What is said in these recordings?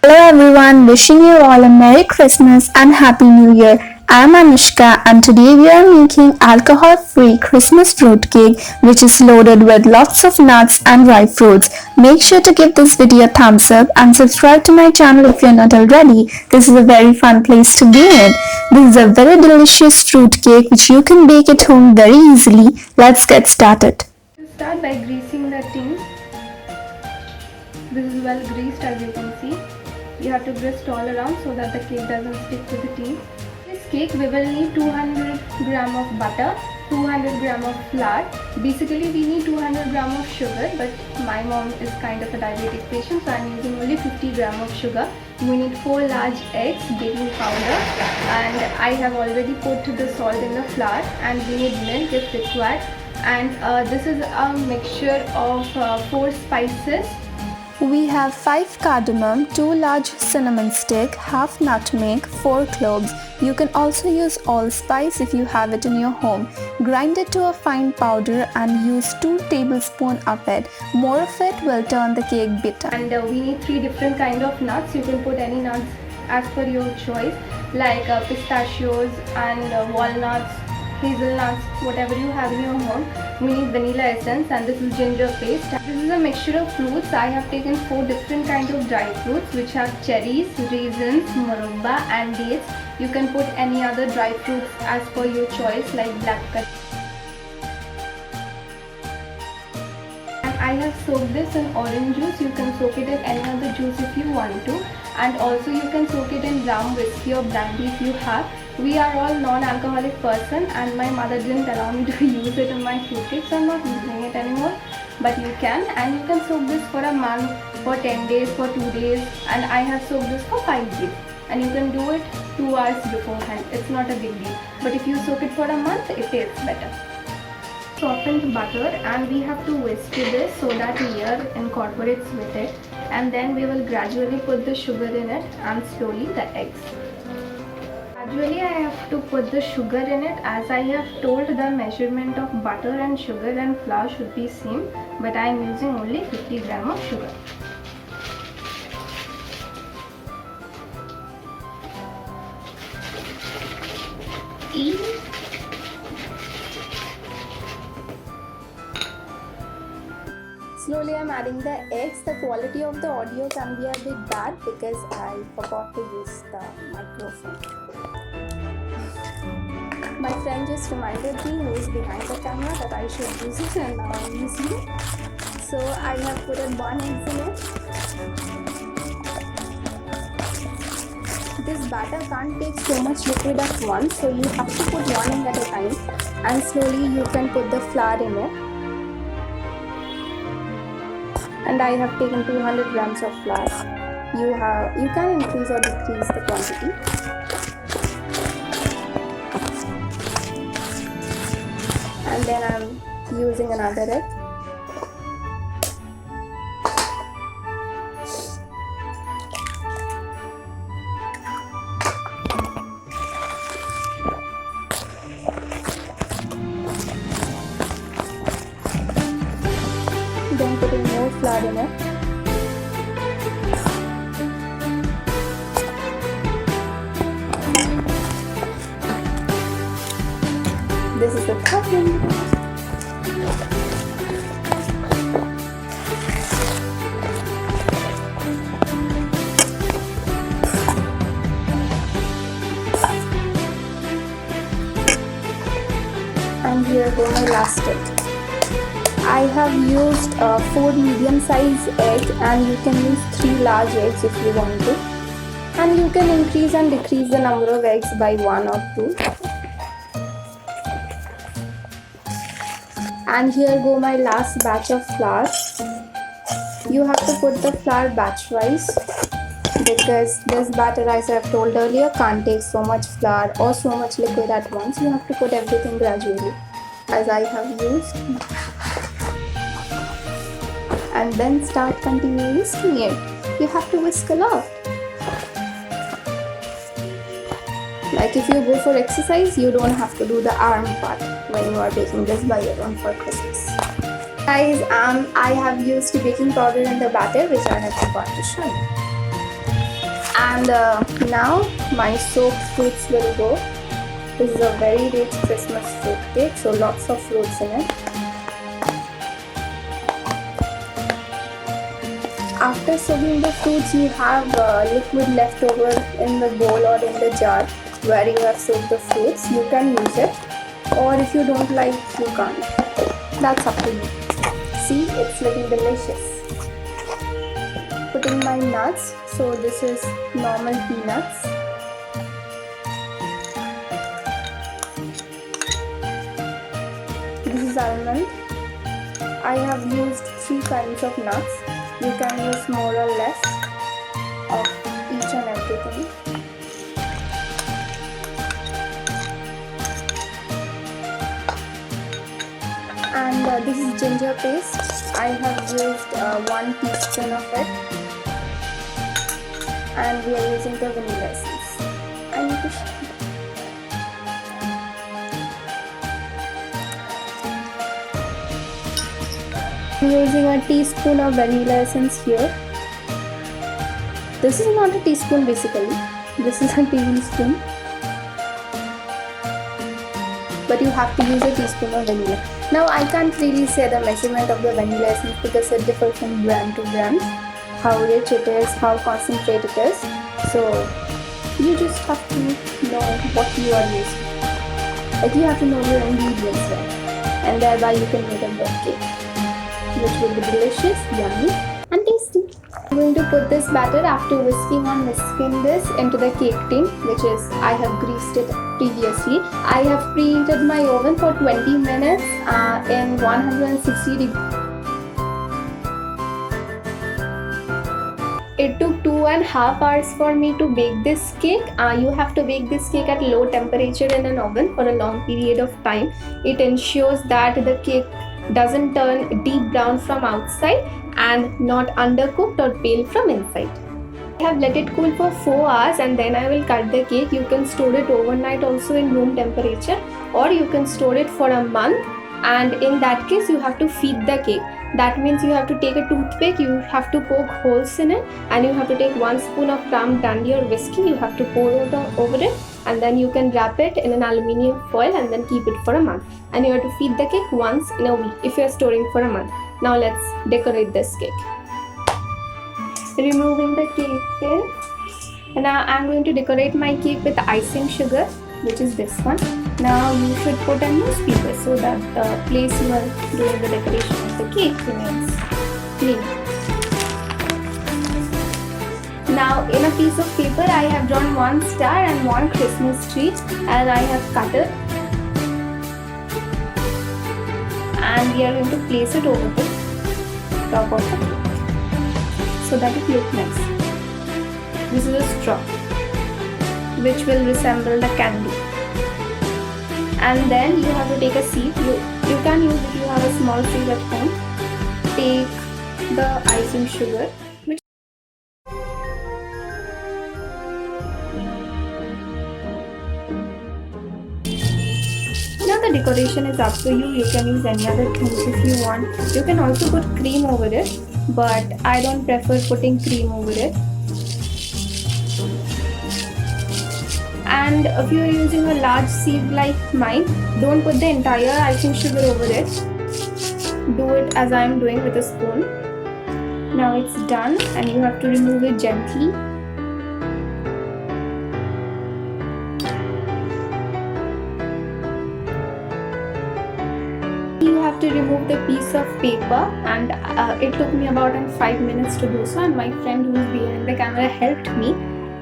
Hello everyone, wishing you all a Merry Christmas and Happy New Year. I'm Anushka and today we are making alcohol-free Christmas fruit cake which is loaded with lots of nuts and dry fruits. Make sure to give this video a thumbs up and subscribe to my channel if you're not already. This is a very fun place to be in. This is a very delicious fruit cake which you can bake at home very easily. Let's get started. Start by greasing the tin. This is well greased, as you can see. You have to grist all around so that the cake doesn't stick to the tin. This cake we will need 200 gram of butter, 200 gram of flour. Basically we need 200 gram of sugar, but my mom is kind of a diabetic patient, so I'm using only 50 gram of sugar. We need 4 large eggs, baking powder, and I have already put the salt in the flour, and we need milk if required. And this is a mixture of 4 spices. We have 5 cardamom, 2 large cinnamon stick, half nutmeg, 4 cloves. You can also use allspice if you have it in your home. Grind it to a fine powder and use 2 tablespoons of it. More of it will turn the cake bitter. And we need 3 different kind of nuts. You can put any nuts as per your choice, like pistachios and walnuts, hazelnuts, whatever you have in your home. We need vanilla essence, and this is ginger paste. This is a mixture of fruits. I have taken 4 different kinds of dry fruits which have cherries, raisins, murubba and dates. You can put any other dry fruits as per your choice, like black pepper. And I have soaked this in orange juice. You can soak it in any other juice if you want to, and also you can soak it in rum, whiskey or brandy if you have. We are all non-alcoholic person, and my mother didn't allow me to use it in my fruit cake, so I'm not using it anymore. But you can, and you can soak this for a month, for 10 days, for 2 days, and I have soaked this for 5 days. And you can do it 2 hours beforehand. It's not a big deal. But if you soak it for a month, it tastes better. Softened butter, and we have to whisk this so that air incorporates with it, and then we will gradually put the sugar in it and slowly the eggs. Gradually I have to put the sugar in it, as I have told the measurement of butter and sugar and flour should be same, but I am using only 50 gram of sugar. Slowly I'm adding the eggs. The quality of the audio can be a bit bad because I forgot to use the microphone. My friend just reminded me, who is behind the camera, that I should use it, and now I'm using it. So I have put in 1 egg in it. This batter can't take so much liquid at once, so you have to put 1 egg at a time, and slowly you can put the flour in it. And I have taken 200 grams of flour. You can increase or decrease the quantity. And then I'm using another egg. Then putting more flour in it. This is the topping. And here go my last egg. I have used 4 medium size eggs, and you can use 3 large eggs if you want to. And you can increase and decrease the number of eggs by 1 or 2. And here go my last batch of flour. You have to put the flour batch wise, because this batter, as I have told earlier, can't take so much flour or so much liquid at once. You have to put everything gradually, as I have used. And then start continuing whisking it. You have to whisk a lot. Like if you go for exercise, you don't have to do the arm part when you are baking this by your own for Christmas. Guys, I have used baking powder in the batter, which I have forgot to show you. And now my soaked fruits will go. This is a very rich Christmas fruit cake, so lots of fruits in it. After soaking the fruits, you have liquid left over in the bowl or in the jar where you have soaked the fruits. You can use it, or if you don't like, you can't. That's up to you. See, it's looking delicious. Putting my nuts. So this is normal peanuts. This is almond. I have used 3 kinds of nuts. You can use more or less of each and everything. And this is ginger paste. I have used 1 teaspoon of it. And we are using the vanilla essence. I need to show you. I'm using a teaspoon of vanilla essence here. This is not a teaspoon basically. This is a tablespoon. But you have to use a teaspoon of vanilla. Now I can't really say the measurement of the vanilla essence because it differs from brand to brand. How rich it is, how concentrate it is. So you just have to know what you are using. Like you have to know your ingredients well. And thereby you can make a good cake, which will be delicious, yummy and tasty. I'm going to put this batter after whisking this into the cake tin, which is I have greased it previously. I have preheated my oven for 20 minutes in 160 degrees. It took 2.5 hours for me to bake this cake. You have to bake this cake at low temperature in an oven for a long period of time. It ensures that the cake doesn't turn deep brown from outside and not undercooked or pale from inside. I have let it cool for 4 hours and then I will cut the cake. You can store it overnight also in room temperature, or you can store it for a month, and in that case you have to feed the cake. That means you have to take a toothpick, you have to poke holes in it, and you have to take 1 spoon of rum brandy or whiskey. You have to pour it over it, and then you can wrap it in an aluminium foil and then keep it for a month. And you have to feed the cake once in a week if you are storing for a month. Now let's decorate this cake. Removing the cake tin. And now I'm going to decorate my cake with icing sugar, which is this one. Now you should put a newspaper so that the place you are doing the decoration of the cake remains clean. Now in a piece of paper I have drawn 1 star and 1 Christmas tree, and I have cut it. And we are going to place it over the top of the cake so that it looks nice. This is a straw which will resemble the candy. And then you have to take a sieve. You can use if you have a small sieve at home. Take the icing sugar. Now the decoration is up to you. You can use any other things if you want. You can also put cream over it, but I don't prefer putting cream over it. And if you are using a large sieve like mine, don't put the entire icing sugar over it. Do it as I am doing with a spoon. Now it's done and you have to remove it gently. You have to remove the piece of paper, and it took me about 5 minutes to do so, and my friend who is behind the camera helped me,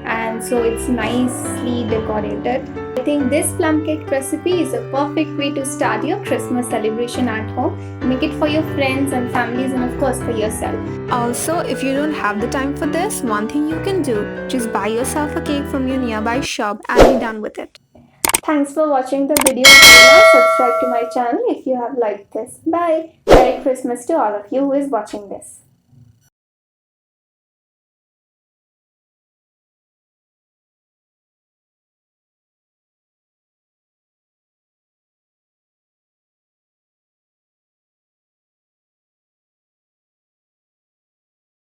and so it's nicely decorated. I think this plum cake recipe is a perfect way to start your Christmas celebration at home. Make it for your friends and families, and of course for yourself. Also, if you don't have the time for this, one thing you can do, just buy yourself a cake from your nearby shop and be done with it. Thanks for watching the video. Now subscribe to my channel if you have liked this. Bye. Merry Christmas to all of you who is watching this.